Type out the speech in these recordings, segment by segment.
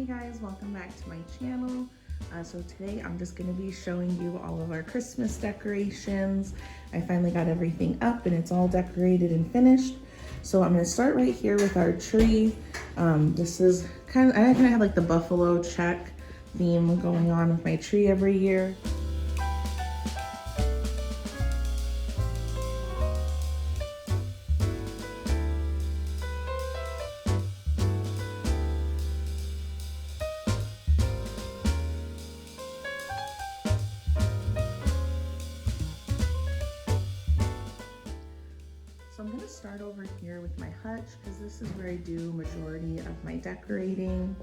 guys, welcome back to my channel. So today I'm just going to be showing you all of our Christmas decorations. I finally got everything up and it's all decorated and finished. So I'm going to start right here with our tree. This is I kind of have like the buffalo check theme going on with my tree every year. So I'm gonna start over here with my hutch because this is where I do majority of my decorating.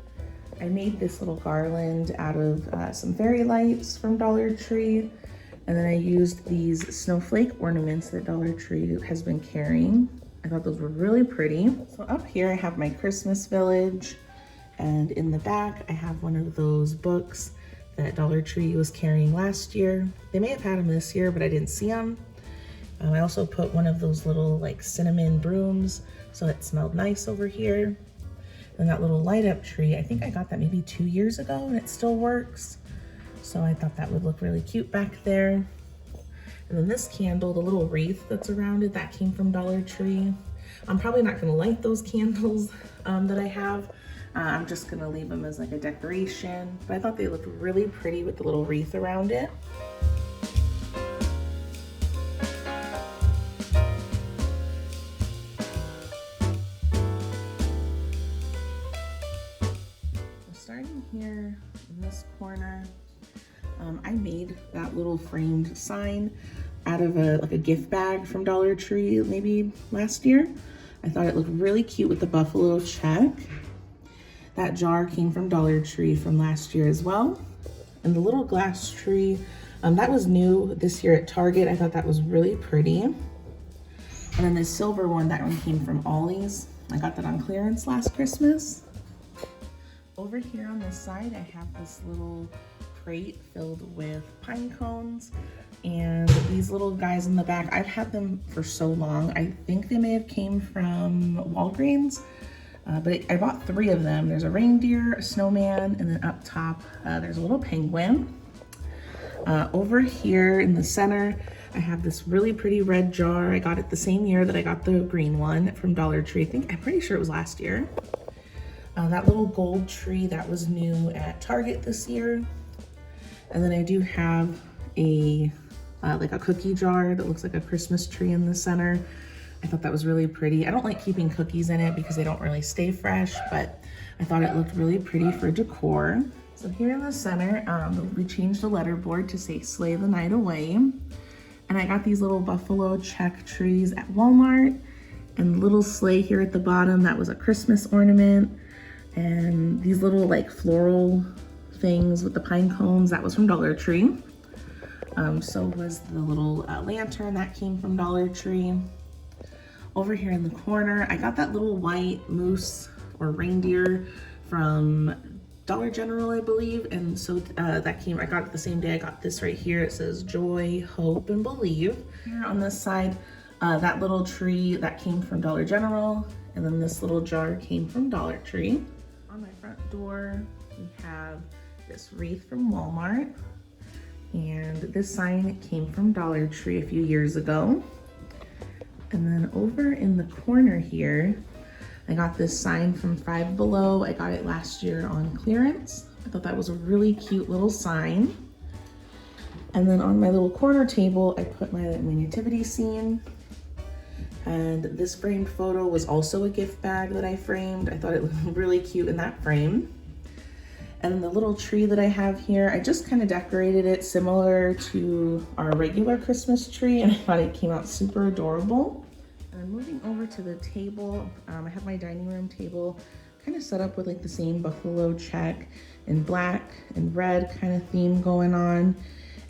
I made this little garland out of some fairy lights from Dollar Tree. And then I used these snowflake ornaments that Dollar Tree has been carrying. I thought those were really pretty. So up here I have my Christmas village. And in the back, I have one of those books that Dollar Tree was carrying last year. They may have had them this year, but I didn't see them. I also put one of those little like cinnamon brooms so it smelled nice over here. And that little light up tree, I think I got that maybe 2 years ago and it still works. So I thought that would look really cute back there. And then this candle, the little wreath that's around it, that came from Dollar Tree. I'm probably not gonna light those candles that I have. I'm just gonna leave them as like a decoration. But I thought they looked really pretty with the little wreath around it. Starting here in this corner, I made that little framed sign out of a gift bag from Dollar Tree maybe last year. I thought it looked really cute with the buffalo check. That jar came from Dollar Tree from last year as well. And the little glass tree, that was new this year at Target. I thought that was really pretty. And then this silver one, that one came from Ollie's. I got that on clearance last Christmas. Over here on this side, I have this little crate filled with pine cones, and these little guys in the back, I've had them for so long. I think they may have came from Walgreens, but I bought 3 of them. There's a reindeer, a snowman, and then up top, there's a little penguin. Over here in the center, I have this really pretty red jar. I got it the same year that I got the green one from Dollar Tree. I'm pretty sure it was last year. That little gold tree, that was new at Target this year. And then I do have a like a cookie jar that looks like a Christmas tree in the center. I thought that was really pretty. I don't like keeping cookies in it because they don't really stay fresh, but I thought it looked really pretty for decor. So here in the center, we changed the letterboard to say "Slay the Night Away." And I got these little buffalo check trees at Walmart. And the little sleigh here at the bottom, that was a Christmas ornament. And these little like floral things with the pine cones, that was from Dollar Tree. So was the little lantern, that came from Dollar Tree. Over here in the corner, I got that little white moose or reindeer from Dollar General, I believe. And so that came, I got it the same day I got this right here. It says joy, hope, and believe. Here on this side, that little tree, that came from Dollar General. And then this little jar came from Dollar Tree. On my front door, we have this wreath from Walmart. And this sign came from Dollar Tree a few years ago. And then over in the corner here, I got this sign from Five Below. I got it last year on clearance. I thought that was a really cute little sign. And then on my little corner table, I put my nativity scene. And this framed photo was also a gift bag that I framed. I thought it looked really cute in that frame. And then the little tree that I have here, I just kind of decorated it similar to our regular Christmas tree, and I thought it came out super adorable. And then moving over to the table, I have my dining room table kind of set up with like the same buffalo check and black and red kind of theme going on.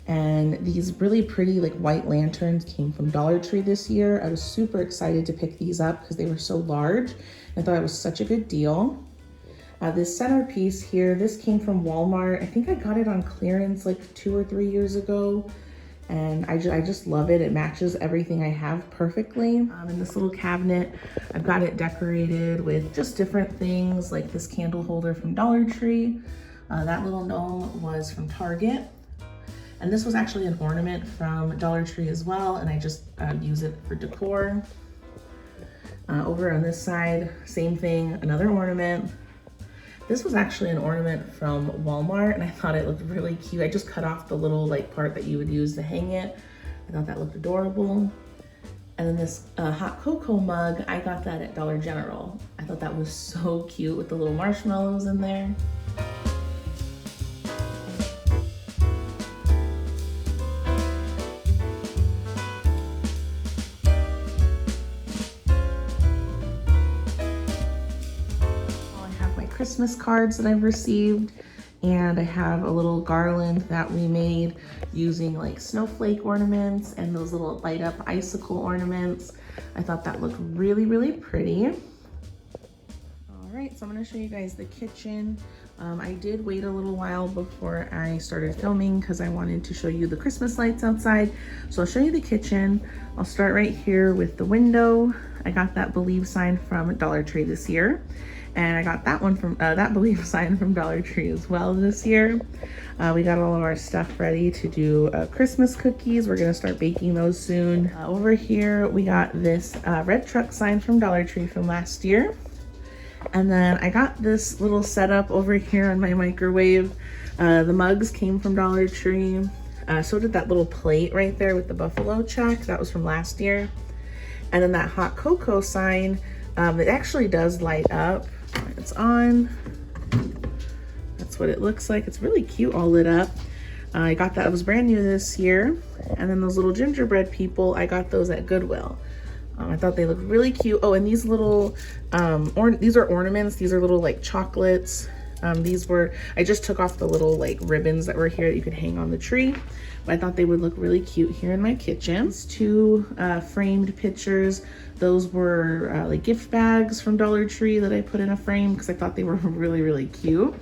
And these really pretty like white lanterns came from Dollar Tree this year. I was super excited to pick these up because they were so large. I thought it was such a good deal. This centerpiece here, this came from Walmart. I think I got it on clearance like 2 or 3 years ago. And I just love it. It matches everything I have perfectly. In this little cabinet, I've got it decorated with just different things, like this candle holder from Dollar Tree. That little gnome was from Target. And this was actually an ornament from Dollar Tree as well, and I just use it for decor. Over on this side, same thing, another ornament. This was actually an ornament from Walmart, and I thought it looked really cute. I just cut off the little like part that you would use to hang it. I thought that looked adorable. And then this hot cocoa mug, I got that at Dollar General. I thought that was so cute with the little marshmallows in there. Christmas cards that I've received, and I have a little garland that we made using like snowflake ornaments and those little light up icicle ornaments. I thought that looked really, really pretty. All right, so I'm gonna show you guys the kitchen. I did wait a little while before I started filming because I wanted to show you the Christmas lights outside. So I'll show you the kitchen. I'll start right here with the window. I got that Believe sign from Dollar Tree this year. And I got that one from, that Believe sign from Dollar Tree as well this year. We got all of our stuff ready to do Christmas cookies. We're gonna start baking those soon. Over here, we got this red truck sign from Dollar Tree from last year. And then I got this little setup over here on my microwave. The mugs came from Dollar Tree. So did that little plate right there with the buffalo check. That was from last year. And then that hot cocoa sign, it actually does light up. It's on. That's what it looks like. It's really cute all lit up. I got that, it was brand new this year. And then those little gingerbread people, I got those at Goodwill. I thought they looked really cute. Oh, and these little, these are ornaments. These are little like chocolates. I just took off the little like ribbons that were here that you could hang on the tree. But I thought they would look really cute here in my kitchen. These two framed pictures. Those were like gift bags from Dollar Tree that I put in a frame because I thought they were really, really cute.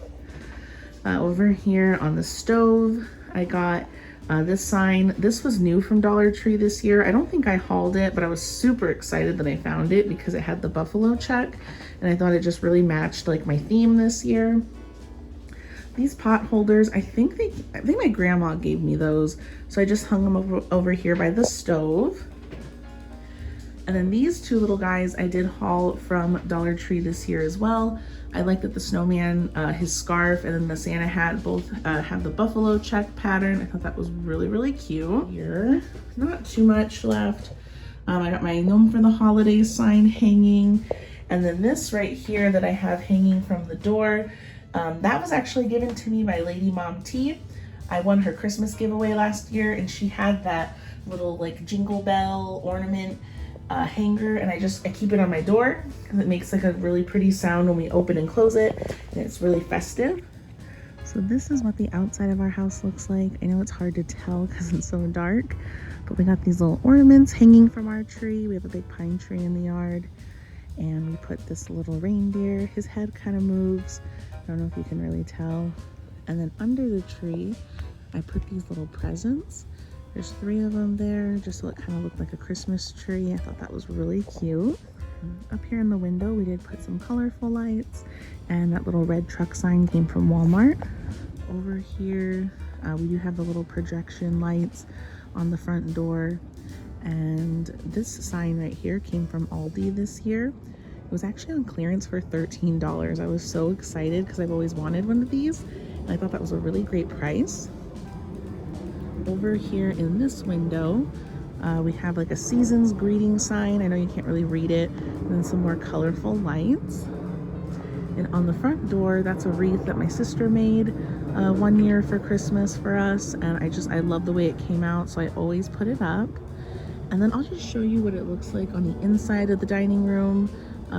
Over here on the stove, I got this sign. This was new from Dollar Tree this year. I don't think I hauled it, but I was super excited that I found it because it had the buffalo check, and I thought it just really matched like my theme this year. These pot holders, I think my grandma gave me those, so I just hung them over here by the stove. And then these two little guys I did haul from Dollar Tree this year as well. I like that the snowman, his scarf, and then the Santa hat both have the buffalo check pattern. I thought that was really, really cute. Here, not too much left. I got my Gnome for the Holidays sign hanging. And then this right here that I have hanging from the door, that was actually given to me by Lady Mom T. I won her Christmas giveaway last year, and she had that little like jingle bell ornament hanger, and I keep it on my door because it makes like a really pretty sound when we open and close it, and it's really festive. So this is what the outside of our house looks like. I know it's hard to tell because it's so dark, but we got these little ornaments hanging from our tree. We have a big pine tree in the yard, and we put this little reindeer. His head kind of moves. I don't know if you can really tell. And then under the tree, I put these little presents. There's 3 of them there, just so it kind of looked like a Christmas tree. I thought that was really cute. Up here in the window, we did put some colorful lights, and that little red truck sign came from Walmart. Over here, we do have the little projection lights on the front door, and this sign right here came from Aldi this year. It was actually on clearance for $13. I was so excited because I've always wanted one of these, and I thought that was a really great price. Over here in this window, we have like a season's greeting sign. I know you can't really read it. And then some more colorful lights. And on the front door, that's a wreath that my sister made one year for Christmas for us. And I love the way it came out, so I always put it up. And then I'll just show you what it looks like on the inside of the dining room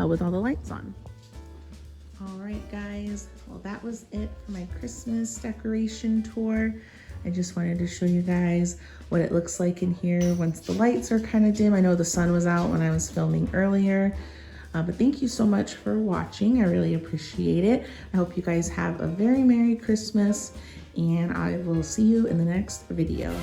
with all the lights on. All right, guys. Well, that was it for my Christmas decoration tour. I just wanted to show you guys what it looks like in here once the lights are kind of dim. I know the sun was out when I was filming earlier, but thank you so much for watching. I really appreciate it. I hope you guys have a very Merry Christmas, and I will see you in the next video.